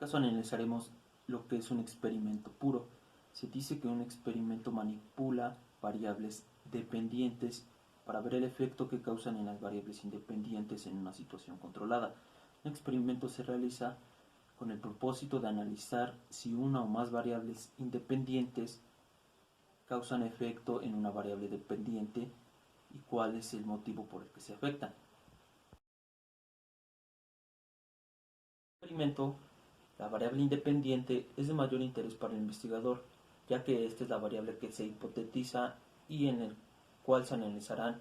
caso analizaremos lo que es un experimento puro. Se dice que un experimento manipula variables dependientes para ver el efecto que causan en las variables independientes en una situación controlada. Un experimento se realiza con el propósito de analizar si una o más variables independientes causan efecto en una variable dependiente y cuál es el motivo por el que se afectan. En el experimento, la variable independiente es de mayor interés para el investigador, ya que esta es la variable que se hipotetiza y en el cual se analizarán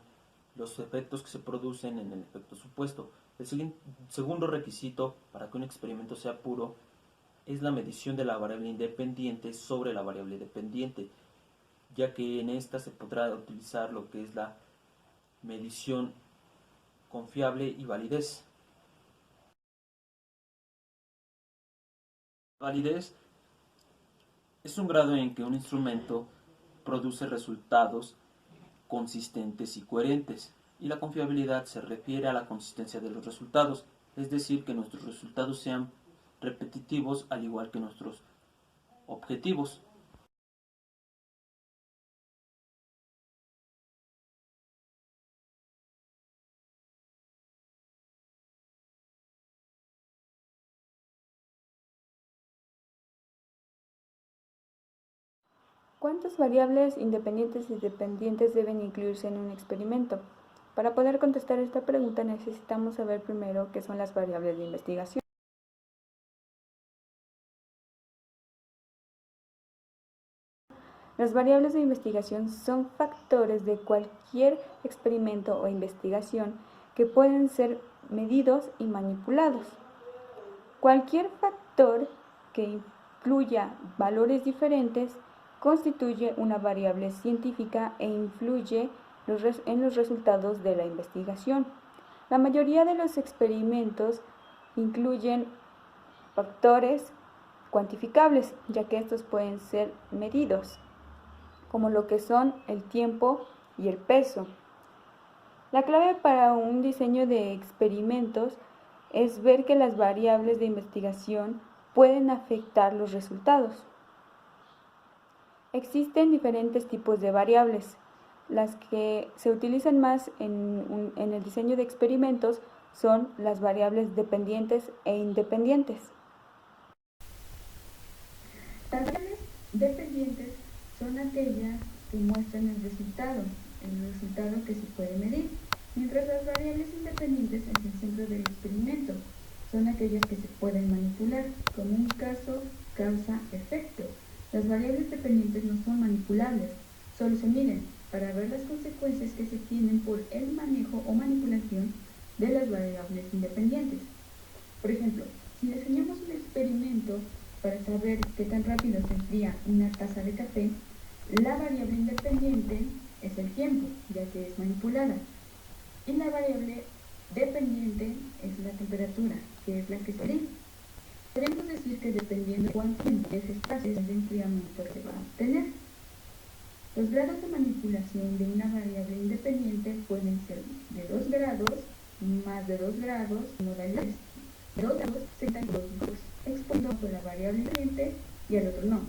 los efectos que se producen en el efecto supuesto. El segundo requisito para que un experimento sea puro es la medición de la variable independiente sobre la variable dependiente, ya que en esta se podrá utilizar lo que es la medición confiable y validez. Validez es un grado en que un instrumento produce resultados consistentes y coherentes, y la confiabilidad se refiere a la consistencia de los resultados, es decir, que nuestros resultados sean repetitivos al igual que nuestros objetivos. ¿Cuántas variables independientes y dependientes deben incluirse en un experimento? Para poder contestar esta pregunta necesitamos saber primero qué son las variables de investigación. Las variables de investigación son factores de cualquier experimento o investigación que pueden ser medidos y manipulados. Cualquier factor que incluya valores diferentes constituye una variable científica e influye en los resultados de la investigación. La mayoría de los experimentos incluyen factores cuantificables, ya que estos pueden ser medidos, como lo que son el tiempo y el peso. La clave para un diseño de experimentos es ver que las variables de investigación pueden afectar los resultados. Existen diferentes tipos de variables. Las que se utilizan más en el diseño de experimentos son las variables dependientes e independientes. Las variables dependientes son aquellas que muestran el resultado que se puede medir, mientras las variables independientes es el centro del experimento, son aquellas que se pueden manipular, como un caso causa-efecto. Las variables dependientes no son manipulables, solo se miden para ver las consecuencias que se tienen por el manejo o manipulación de las variables independientes. Por ejemplo, si diseñamos un experimento para saber qué tan rápido se enfría una taza de café, la variable independiente es el tiempo, ya que es manipulada, y la variable dependiente es la temperatura, que es la que se mide. Podemos decir que dependiendo de cuánto es espacio de enfriamiento se va a obtener. Los grados de manipulación de una variable independiente pueden ser de 2 grados, más de 2 grados, modalidades. De 2 grados se dan 2 grupos, exponiendo por la variable independiente y el otro no.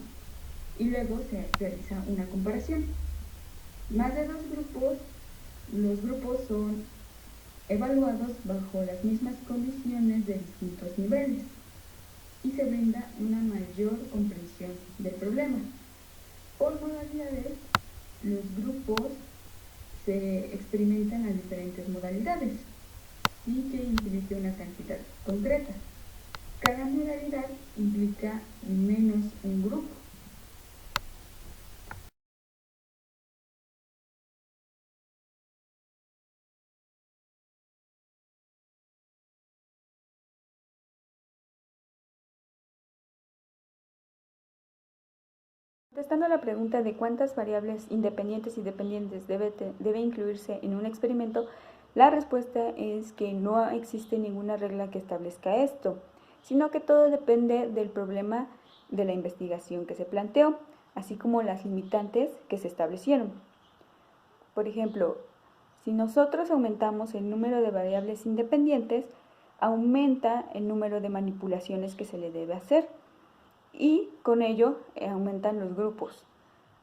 Y luego se realiza una comparación. Más de 2 grupos, los grupos son evaluados bajo las mismas condiciones de distintos niveles y se brinda una mayor comprensión del problema. Por modalidades, los grupos se experimentan a diferentes modalidades y que implica una cantidad concreta. Cada modalidad implica menos un grupo. Contestando a la pregunta de cuántas variables independientes y dependientes debe incluirse en un experimento, la respuesta es que no existe ninguna regla que establezca esto, sino que todo depende del problema de la investigación que se planteó, así como las limitantes que se establecieron. Por ejemplo, si nosotros aumentamos el número de variables independientes, aumenta el número de manipulaciones que se le debe hacer y con ello aumentan los grupos,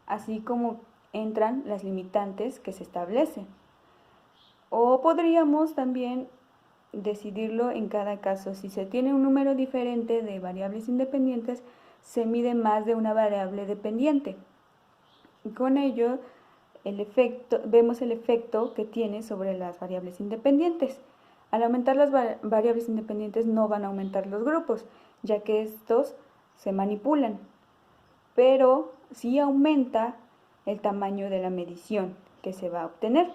así como entran las limitantes que se establecen. O podríamos también decidirlo en cada caso. Si se tiene un número diferente de variables independientes, se mide más de una variable dependiente. Y con ello vemos el efecto que tiene sobre las variables independientes. Al aumentar las variables independientes no van a aumentar los grupos, ya que estos se manipulan, pero sí aumenta el tamaño de la medición que se va a obtener.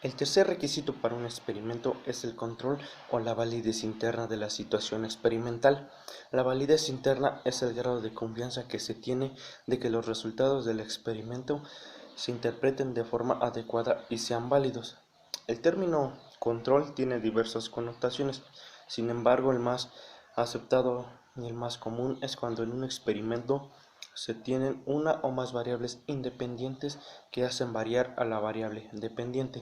El tercer requisito para un experimento es el control o la validez interna de la situación experimental. La validez interna es el grado de confianza que se tiene de que los resultados del experimento se interpreten de forma adecuada y sean válidos. El término control tiene diversas connotaciones, sin embargo el más aceptado y el más común es cuando en un experimento se tienen una o más variables independientes que hacen variar a la variable dependiente.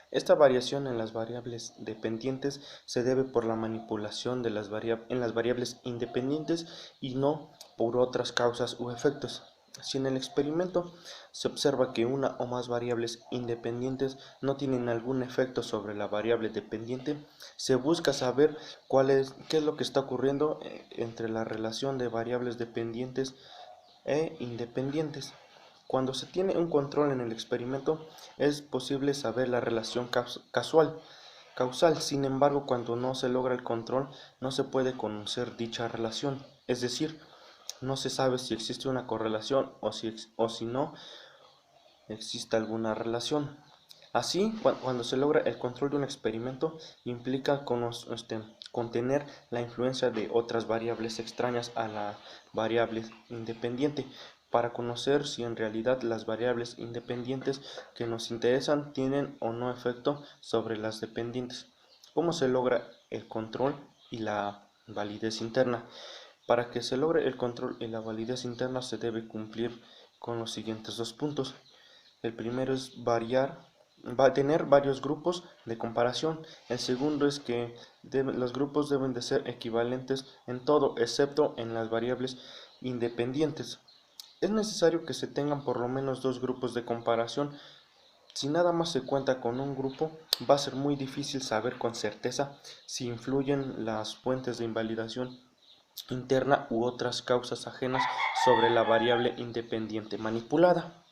Esta variación en las variables dependientes se debe por la manipulación en las variables independientes y no por otras causas u efectos. Si en el experimento se observa que una o más variables independientes no tienen algún efecto sobre la variable dependiente, se busca saber qué es lo que está ocurriendo entre la relación de variables dependientes e independientes. Cuando se tiene un control en el experimento, es posible saber la relación causal. Sin embargo, cuando no se logra el control, no se puede conocer dicha relación. Es decir, no se sabe si existe una correlación o si no existe alguna relación. Así, cuando se logra el control de un experimento, implica contener la influencia de otras variables extrañas a la variable independiente, para conocer si en realidad las variables independientes que nos interesan tienen o no efecto sobre las dependientes. ¿Cómo se logra el control y la validez interna? Para que se logre el control y la validez interna se debe cumplir con los siguientes dos puntos. El primero es tener varios grupos de comparación. El segundo es que los grupos deben de ser equivalentes en todo, excepto en las variables independientes. Es necesario que se tengan por lo menos dos grupos de comparación. Si nada más se cuenta con un grupo, va a ser muy difícil saber con certeza si influyen las fuentes de invalidación interna u otras causas ajenas sobre la variable independiente manipulada.